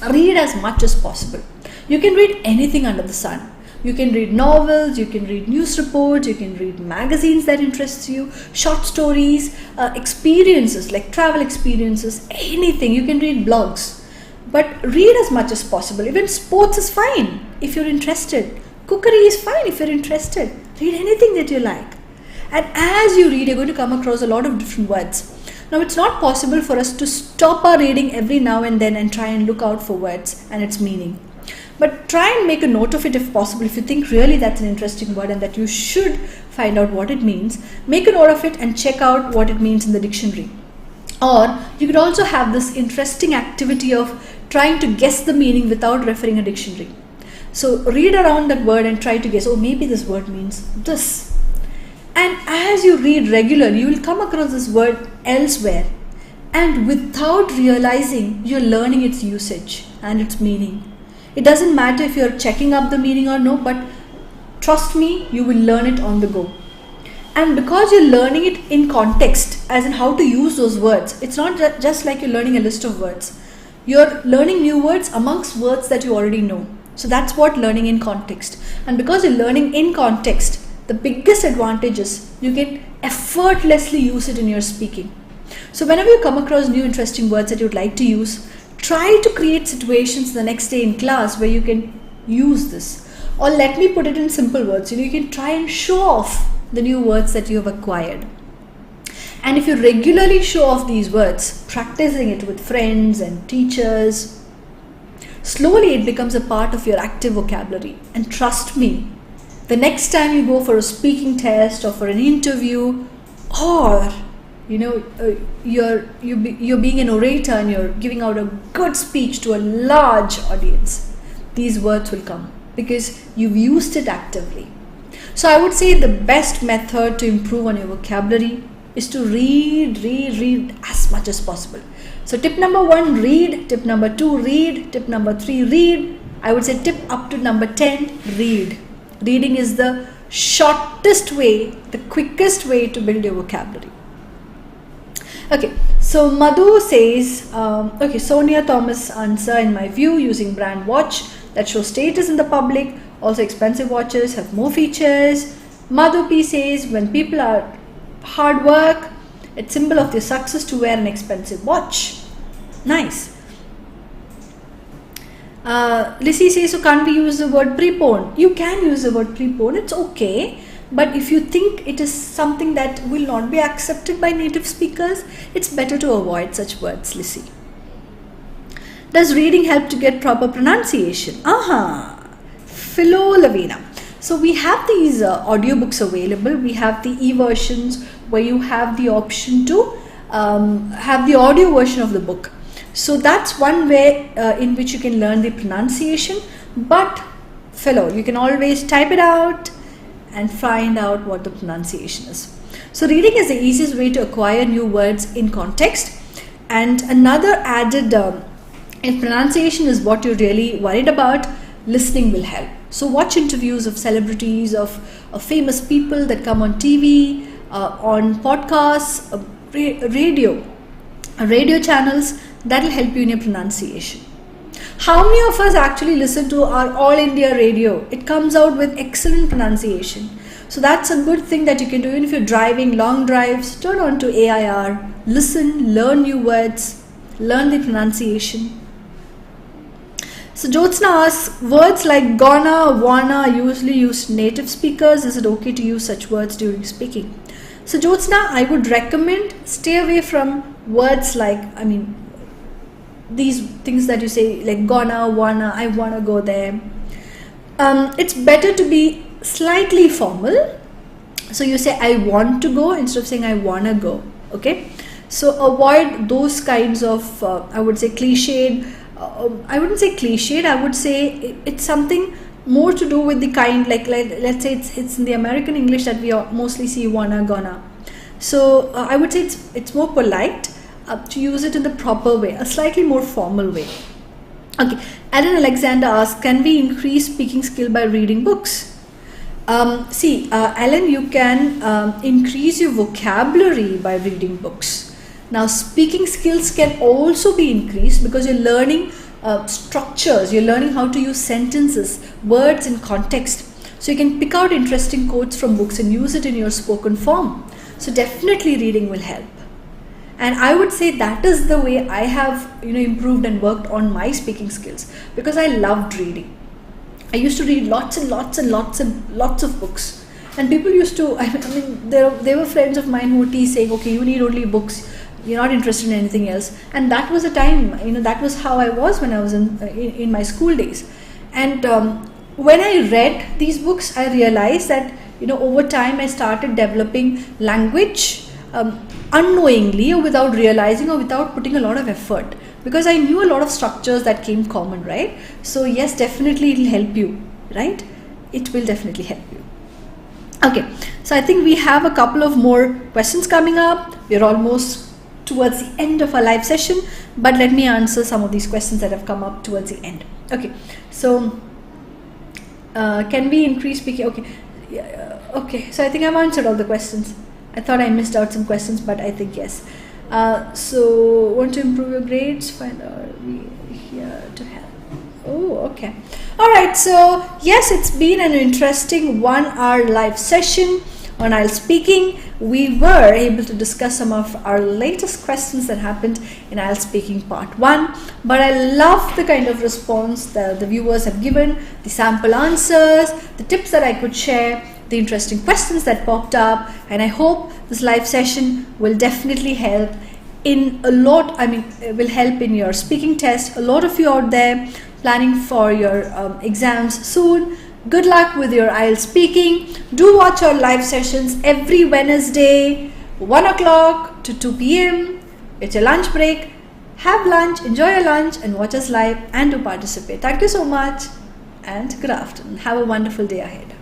Read as much as possible. You can read anything under the sun. You can read novels, you can read news reports, you can read magazines that interest you, short stories, experiences like travel experiences, anything. You can read blogs. But read as much as possible. Even sports is fine if you're interested. Cookery is fine if you're interested. Read anything that you like. And as you read, you're going to come across a lot of different words. Now, it's not possible for us to stop our reading every now and then and try and look out for words and its meaning. But try and make a note of it if possible. If you think really that's an interesting word and that you should find out what it means, make a note of it and check out what it means in the dictionary. Or you could also have this interesting activity of trying to guess the meaning without referring a dictionary. So read around that word and try to guess, oh, maybe this word means this. And as you read regularly, you will come across this word elsewhere. And without realizing, you're learning its usage and its meaning. It doesn't matter if you're checking up the meaning or no, but trust me, you will learn it on the go. And because you're learning it in context, as in how to use those words, it's not just like you're learning a list of words. You're learning new words amongst words that you already know. So that's what learning in context. And because you're learning in context, the biggest advantage is you can effortlessly use it in your speaking. So whenever you come across new interesting words that you'd like to use, try to create situations the next day in class where you can use this. Or let me put it in simple words. You can try and show off the new words that you have acquired. And if you regularly show off these words, practicing it with friends and teachers, slowly it becomes a part of your active vocabulary. And trust me, the next time you go for a speaking test or for an interview, or you're being an orator and you're giving out a good speech to a large audience, these words will come because you've used it actively. So I would say the best method to improve on your vocabulary is to read as much as possible. So tip number 1, read. Tip number 2, read. Tip number 3, read. I would say tip up to number 10, read. Reading is the shortest way, the quickest way to build your vocabulary. Okay, so Madhu says, okay, Sonia Thomas answer, in my view, using brand watch that shows status in the public. Also expensive watches have more features. Madhu P says, when people are hard work, it's symbol of their success to wear an expensive watch. Nice. Lissy says, so can't we use the word prepone? You can use the word prepone, it's okay. But if you think it is something that will not be accepted by native speakers, it's better to avoid such words, Lissy. Does reading help to get proper pronunciation? Philo Lavina. So we have these audiobooks available. We have the e-versions where you have the option to have the audio version of the book. So that's one way in which you can learn the pronunciation. But Philo, you can always type it out and find out what the pronunciation is. So reading is the easiest way to acquire new words in context. And another added, if pronunciation is what you're really worried about, listening will help. So watch interviews of celebrities, of famous people that come on TV, on podcasts, radio channels. That will help you in your pronunciation. How many of us actually listen to our All India radio? It comes out with excellent pronunciation. So that's a good thing that you can do. Even if you're driving long drives, turn on to AIR, listen, learn new words, learn the pronunciation. So Jyotsna asks, words like gonna, wanna usually use native speakers. Is it okay to use such words during speaking? So Jyotsna, I would recommend stay away from words like, these things that you say like gonna, wanna, I wanna go there. It's better to be slightly formal. So you say I want to go instead of saying I wanna go. Okay. So avoid those kinds of, I would say cliched. I wouldn't say cliched. I would say it's something more to do with the kind like let's say it's in the American English that we mostly see wanna, gonna. So I would say it's more polite. To use it in the proper way, a slightly more formal way. Okay, Alan Alexander asks, can we increase speaking skill by reading books? Alan, you can increase your vocabulary by reading books. Now, speaking skills can also be increased because you're learning structures, you're learning how to use sentences, words in context. So you can pick out interesting quotes from books and use it in your spoken form. So definitely reading will help. And I would say that is the way I have improved and worked on my speaking skills, because I loved reading. I used to read lots and lots of books, and people used to, there were friends of mine who were saying, okay, you need only books, you're not interested in anything else. And that was the time, that was how I was when I was in my school days. And when I read these books, I realized that over time I started developing language unknowingly, or without realizing, or without putting a lot of effort, because I knew a lot of structures that came common, right? So yes, definitely it will help you, right? It will definitely help you. Okay, so I think we have a couple of more questions coming up. We're almost towards the end of our live session, but let me answer some of these questions that have come up towards the end. Okay, so can we increase speaking? Okay, okay, so I think I've answered all the questions. I thought I missed out some questions, but I think yes. So, want to improve your grades? Find out, we here to help. Oh, okay. All right. So, yes, it's been an interesting 1 hour live session on IELTS speaking. We were able to discuss some of our latest questions that happened in IELTS speaking part 1. But I love the kind of response that the viewers have given, the sample answers, the tips that I could share, the interesting questions that popped up, and I hope this live session will definitely help in a lot. Will help in your speaking test. A lot of you out there planning for your exams soon. Good luck with your IELTS speaking. Do watch our live sessions every Wednesday, 1 o'clock to 2 p.m. It's your lunch break. Have lunch, enjoy your lunch, and watch us live and do participate. Thank you so much, and good afternoon. Have a wonderful day ahead.